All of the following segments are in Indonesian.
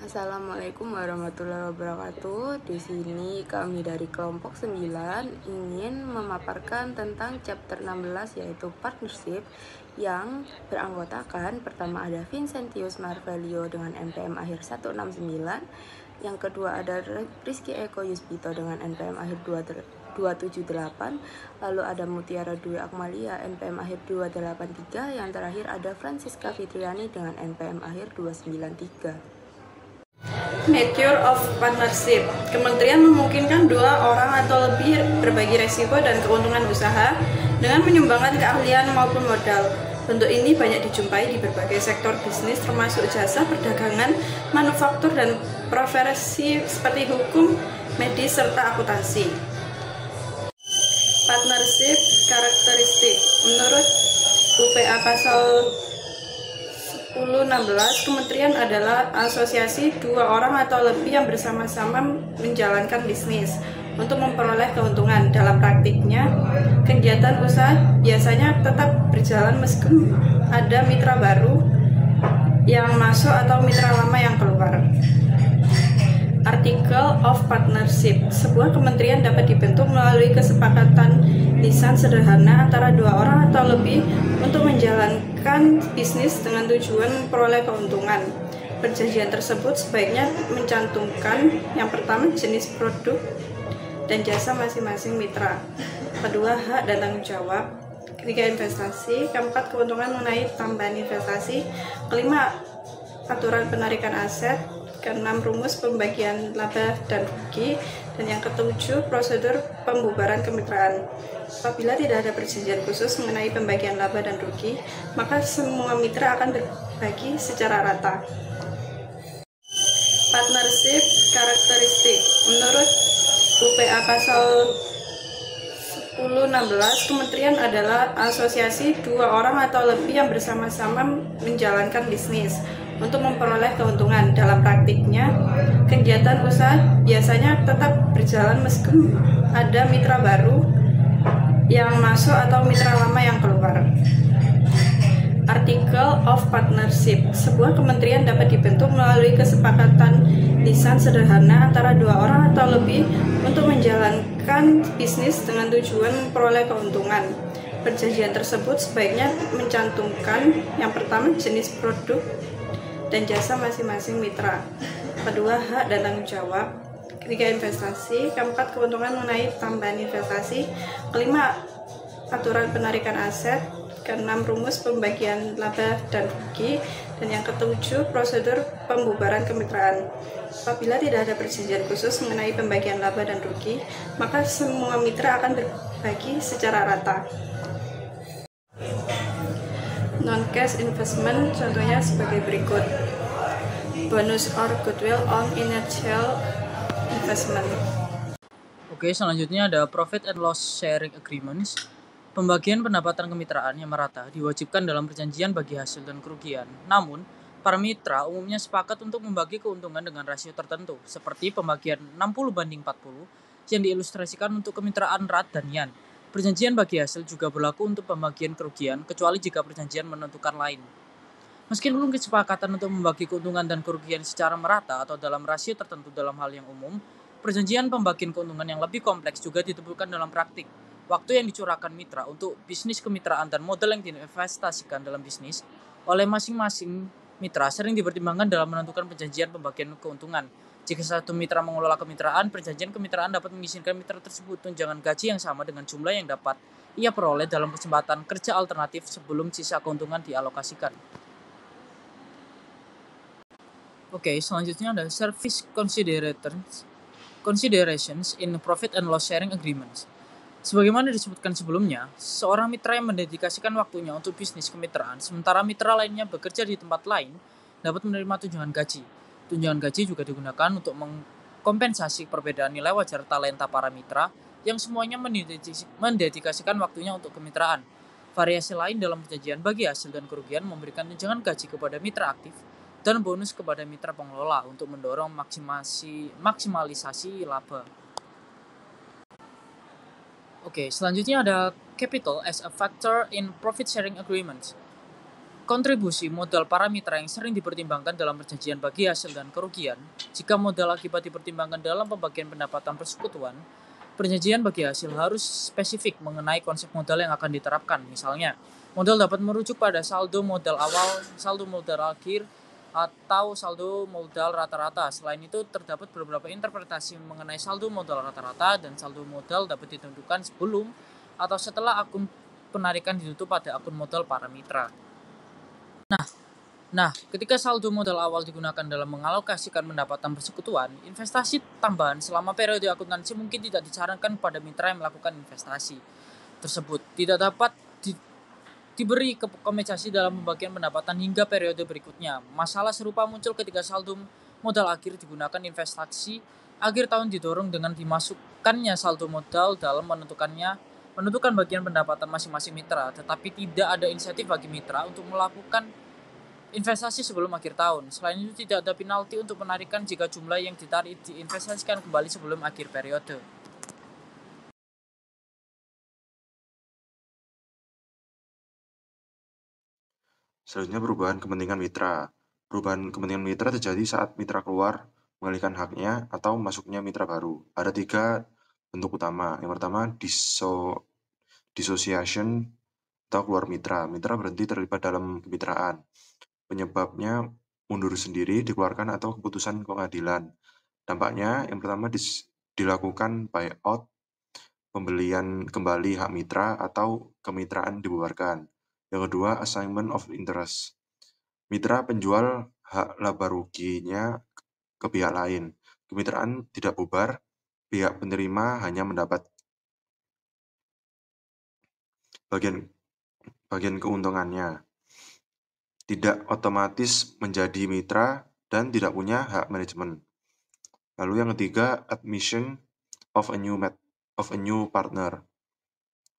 Assalamualaikum warahmatullahi wabarakatuh. Di sini kami dari kelompok 9 ingin memaparkan tentang chapter 16 yaitu partnership yang beranggotakan pertama ada Vincentius Marvelio dengan NPM akhir 169, yang kedua ada Rizky Eko Yuspito dengan NPM akhir 278, lalu ada Mutiara Dwi Akmalia NPM akhir 283, yang terakhir ada Francisca Fitriani dengan NPM akhir 293. Nature of partnership. Kementerian memungkinkan dua orang atau lebih berbagi resiko dan keuntungan usaha dengan menyumbangkan keahlian maupun modal. Bentuk ini banyak dijumpai di berbagai sektor bisnis termasuk jasa, perdagangan, manufaktur, dan profesi seperti hukum, medis, serta akuntansi. Partnership karakteristik. Menurut UPA pasal 1016, kementerian adalah asosiasi dua orang atau lebih yang bersama-sama menjalankan bisnis untuk memperoleh keuntungan. Dalam praktiknya, kegiatan usaha biasanya tetap berjalan meskipun ada mitra baru yang masuk atau mitra lama yang keluar. Article of Partnership. Sebuah kementerian dapat dibentuk melalui kesepakatan lisan sederhana antara dua orang atau lebih untuk menjalankan bisnis dengan tujuan memperoleh keuntungan. Perjanjian tersebut sebaiknya mencantumkan yang pertama jenis produk dan jasa masing-masing mitra, kedua hak dan tanggung jawab, ketiga investasi, keempat keuntungan mengenai tambahan investasi, kelima aturan penarikan aset, keenam rumus pembagian laba dan rugi, dan yang ketujuh prosedur pembubaran kemitraan. Apabila tidak ada perjanjian khusus mengenai pembagian laba dan rugi, maka semua mitra akan berbagi secara rata. Partnership karakteristik. Menurut UPA pasal 1016, kementerian adalah asosiasi dua orang atau lebih yang bersama-sama menjalankan bisnis untuk memperoleh keuntungan. Dalam praktiknya, kegiatan usaha biasanya tetap berjalan meskipun ada mitra baru yang masuk atau mitra lama yang keluar. Article of Partnership. Sebuah kementerian dapat dibentuk melalui kesepakatan lisan sederhana antara dua orang atau lebih untuk menjalankan bisnis dengan tujuan memperoleh keuntungan. Perjanjian tersebut sebaiknya mencantumkan yang pertama jenis produk dan jasa masing-masing mitra, kedua hak dan tanggung jawab, ketiga investasi, keempat keuntungan mengenai tambahan investasi, kelima aturan penarikan aset, keenam rumus pembagian laba dan rugi, dan yang ketujuh prosedur pembubaran kemitraan. Apabila tidak ada perjanjian khusus mengenai pembagian laba dan rugi, maka semua mitra akan berbagi secara rata. Non-cash investment contohnya sebagai berikut: bonus or goodwill on initial investment. Oke, selanjutnya ada profit and loss sharing agreements. Pembagian pendapatan kemitraan yang merata diwajibkan dalam perjanjian bagi hasil dan kerugian. Namun, para mitra umumnya sepakat untuk membagi keuntungan dengan rasio tertentu, seperti pembagian 60/40 yang diilustrasikan untuk kemitraan RAT dan YAN. Perjanjian bagi hasil juga berlaku untuk pembagian kerugian, kecuali jika perjanjian menentukan lain. Meskipun kesepakatan untuk membagi keuntungan dan kerugian secara merata atau dalam rasio tertentu dalam hal yang umum, perjanjian pembagian keuntungan yang lebih kompleks juga ditemukan dalam praktik. Waktu yang dicurahkan mitra untuk bisnis kemitraan dan modal yang diinvestasikan dalam bisnis oleh masing-masing mitra sering dipertimbangkan dalam menentukan perjanjian pembagian keuntungan. Jika satu mitra mengelola kemitraan, perjanjian kemitraan dapat mengizinkan mitra tersebut tunjangan gaji yang sama dengan jumlah yang dapat ia peroleh dalam kesempatan kerja alternatif sebelum sisa keuntungan dialokasikan. Oke, selanjutnya ada service considerations in profit and loss sharing agreements. Sebagaimana disebutkan sebelumnya, seorang mitra yang mendedikasikan waktunya untuk bisnis kemitraan, sementara mitra lainnya bekerja di tempat lain, dapat menerima tunjangan gaji. Tunjangan gaji juga digunakan untuk mengkompensasi perbedaan nilai wajar talenta para mitra yang semuanya mendedikasikan waktunya untuk kemitraan. Variasi lain dalam perjanjian bagi hasil dan kerugian memberikan tunjangan gaji kepada mitra aktif dan bonus kepada mitra pengelola untuk mendorong maksimalisasi laba. Oke, selanjutnya ada capital as a factor in profit sharing agreements. Kontribusi modal para mitra yang sering dipertimbangkan dalam perjanjian bagi hasil dan kerugian. Jika modal akibat dipertimbangkan dalam pembagian pendapatan persekutuan, perjanjian bagi hasil harus spesifik mengenai konsep modal yang akan diterapkan. Misalnya, modal dapat merujuk pada saldo modal awal, saldo modal akhir, atau saldo modal rata-rata. Selain itu, terdapat beberapa interpretasi mengenai saldo modal rata-rata, dan saldo modal dapat ditentukan sebelum atau setelah akun penarikan ditutup pada akun modal para mitra. Nah, ketika saldo modal awal digunakan dalam mengalokasikan pendapatan persekutuan, investasi tambahan selama periode akuntansi mungkin tidak disarankan kepada mitra yang melakukan investasi tersebut. Tidak dapat diberi kompensasi dalam pembagian pendapatan hingga periode berikutnya. Masalah serupa muncul ketika saldo modal akhir digunakan investasi akhir tahun didorong dengan dimasukkannya saldo modal dalam menentukan bagian pendapatan masing-masing mitra, tetapi tidak ada insentif bagi mitra untuk melakukan investasi sebelum akhir tahun. Selain itu, tidak ada penalti untuk penarikan jika jumlah yang ditarik diinvestasikan kembali sebelum akhir periode. Selanjutnya, perubahan kepentingan mitra. Perubahan kepentingan mitra terjadi saat mitra keluar, mengalihkan haknya, atau masuknya mitra baru. Ada 3 bentuk utama. Yang pertama, dissociation atau keluar mitra. Mitra berhenti terlibat dalam kemitraan. Penyebabnya mundur sendiri, dikeluarkan, atau keputusan pengadilan. Dampaknya, yang pertama dilakukan buyout, pembelian kembali hak mitra, atau kemitraan dibubarkan. Yang kedua, assignment of interest. Mitra penjual hak laba ruginya ke pihak lain. Kemitraan tidak bubar, pihak penerima hanya mendapat bagian keuntungannya. Tidak otomatis menjadi mitra dan tidak punya hak manajemen. Lalu yang ketiga, admission of a new partner.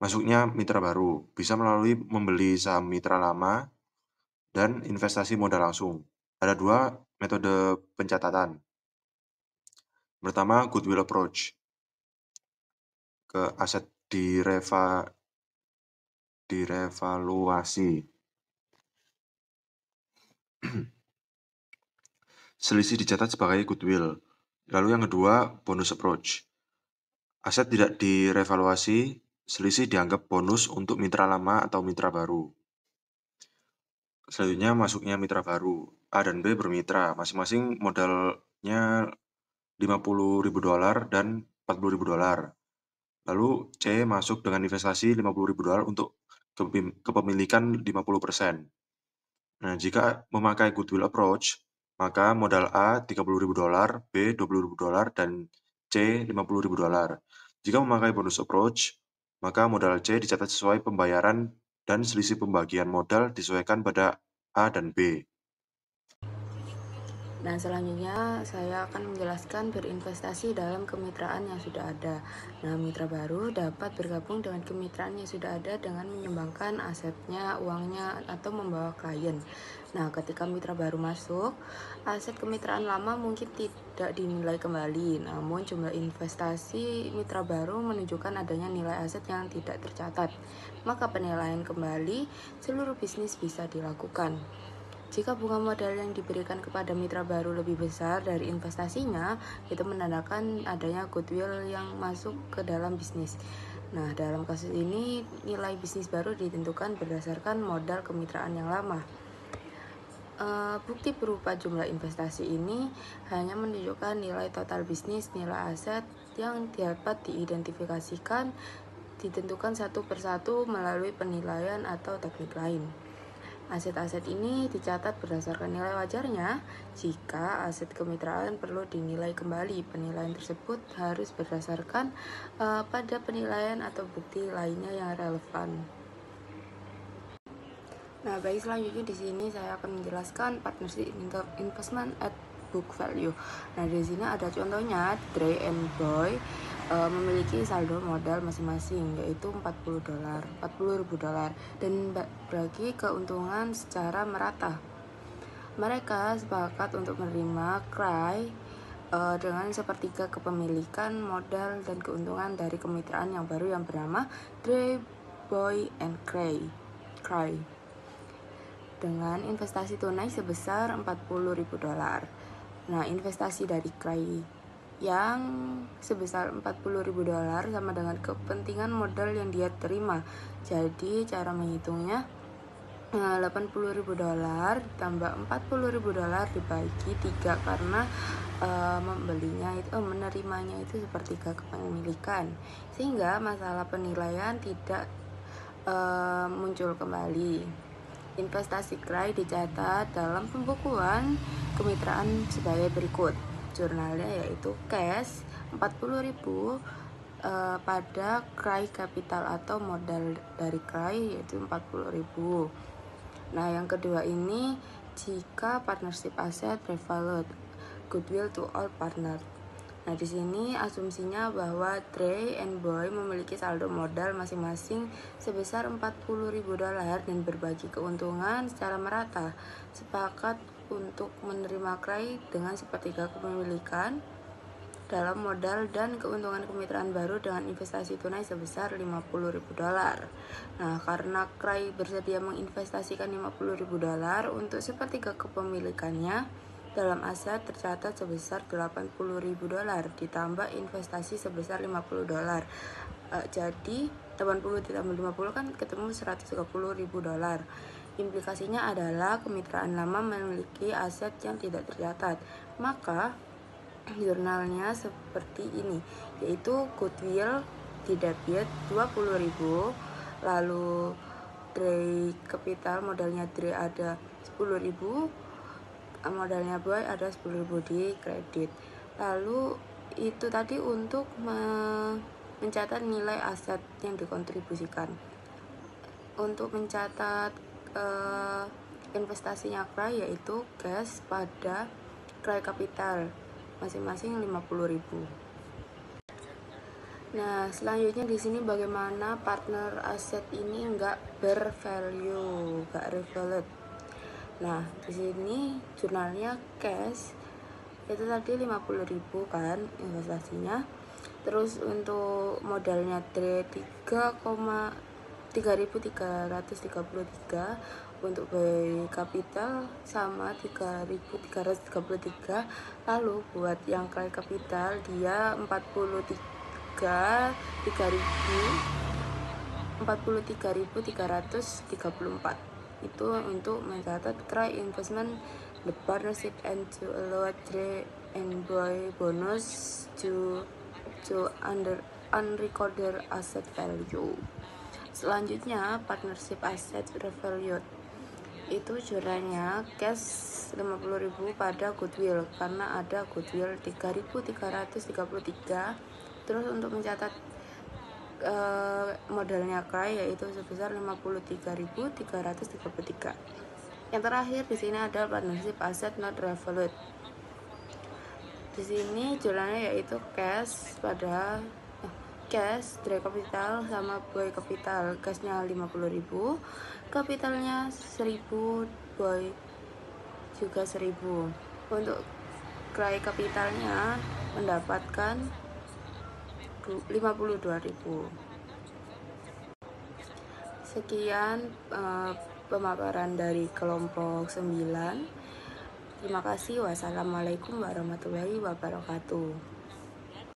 Masuknya mitra baru bisa melalui membeli saham mitra lama dan investasi modal langsung. Ada 2 metode pencatatan. Pertama, goodwill approach. Ke aset direvaluasi. Selisih dicatat sebagai goodwill. Lalu yang kedua, bonus approach. Aset tidak direvaluasi, selisih dianggap bonus untuk mitra lama atau mitra baru. Selanjutnya, masuknya mitra baru. A dan B bermitra, masing-masing modalnya $50.000 dan $40.000. Lalu C masuk dengan investasi $50.000 untuk kepemilikan 50%. Nah, jika memakai goodwill approach, maka modal A $30.000, B $20.000, dan C $50.000. Jika memakai bonus approach, maka modal C dicatat sesuai pembayaran dan selisih pembagian modal disesuaikan pada A dan B. Nah, selanjutnya saya akan menjelaskan berinvestasi dalam kemitraan yang sudah ada. Nah, mitra baru dapat bergabung dengan kemitraan yang sudah ada dengan menyumbangkan asetnya, uangnya, atau membawa klien. Nah, ketika mitra baru masuk, aset kemitraan lama mungkin tidak dinilai kembali, namun jumlah investasi mitra baru menunjukkan adanya nilai aset yang tidak tercatat. Maka penilaian kembali seluruh bisnis bisa dilakukan. Jika bunga modal yang diberikan kepada mitra baru lebih besar dari investasinya, itu menandakan adanya goodwill yang masuk ke dalam bisnis. Nah, dalam kasus ini, nilai bisnis baru ditentukan berdasarkan modal kemitraan yang lama. Bukti berupa jumlah investasi ini hanya menunjukkan nilai total bisnis, nilai aset yang dapat diidentifikasikan, ditentukan satu persatu melalui penilaian atau teknik lain. Aset-aset ini dicatat berdasarkan nilai wajarnya. Jika aset kemitraan perlu dinilai kembali, penilaian tersebut harus berdasarkan pada penilaian atau bukti lainnya yang relevan. Nah, baik, selanjutnya di sini saya akan menjelaskan partnership investment at book value. Nah, di sini ada contohnya, Dre and Boy memiliki saldo modal masing-masing yaitu $40.000 dan berbagi keuntungan secara merata. Mereka sepakat untuk menerima Cry dengan sepertiga kepemilikan modal dan keuntungan dari kemitraan yang baru yang bernama Dre, Boy, and Cry. dengan investasi tunai sebesar $40.000. Nah, investasi dari Cray yang sebesar $40.000 sama dengan kepentingan modal yang dia terima. Jadi cara menghitungnya $80.000 tambah $40.000 dibagi 3 karena menerimanya itu sepertiga kepemilikan, sehingga masalah penilaian tidak muncul kembali. Investasi Cray dicatat dalam pembukuan kemitraan sebagai berikut. Jurnalnya yaitu cash 40.000 pada Cray Capital atau modal dari Cray yaitu 40.000. Nah, yang kedua ini jika partnership aset revalued goodwill to all partner. Nah, di sini asumsinya bahwa Dre and Boy memiliki saldo modal masing-masing sebesar $40.000 dan berbagi keuntungan secara merata. Sepakat untuk menerima Cray dengan sepertiga kepemilikan dalam modal dan keuntungan kemitraan baru dengan investasi tunai sebesar $50.000. Nah, karena Cray bersedia menginvestasikan $50.000 untuk sepertiga kepemilikannya dalam aset tercatat sebesar $80.000 ditambah investasi sebesar $50. Jadi 80 ditambah 50 kan ketemu $130.000. Implikasinya adalah kemitraan lama memiliki aset yang tidak tercatat. Maka jurnalnya seperti ini, yaitu goodwill di debit 20.000, lalu Dre capital modalnya Dre ada 10.000, modalnya Boy ada 10.000 di kredit. Lalu itu tadi untuk mencatat nilai aset yang dikontribusikan. Untuk mencatat investasinya Cray yaitu cash pada Cray capital masing-masing 50.000. Nah, selanjutnya di sini bagaimana partner aset ini nggak bervalue, nggak revalued. Nah, di sini jurnalnya cash itu tadi 50.000 kan investasinya. Terus untuk modalnya Dre 3.333, untuk Boy Capital sama 3.333. Lalu buat yang Cray Capital dia 43.334. Itu untuk mencatat Cray investment the partnership and to allow Dre and Boy bonus to under unrecorded asset value. Selanjutnya partnership asset revalued itu jurnalnya cash 50.000 pada goodwill karena ada goodwill 3.333. Terus untuk mencatat modalnya Cray yaitu sebesar 53.333. Yang terakhir di sini ada partnership asset not revalued. Di sini jurnalnya yaitu cash pada cash Dre Capital sama Boy Capital. Cashnya 50.000, capitalnya 1.000, Boy juga 1.000. Untuk Cray Capitalnya mendapatkan 52.000. Sekian pemaparan dari kelompok 9. Terima kasih. Wassalamualaikum warahmatullahi wabarakatuh.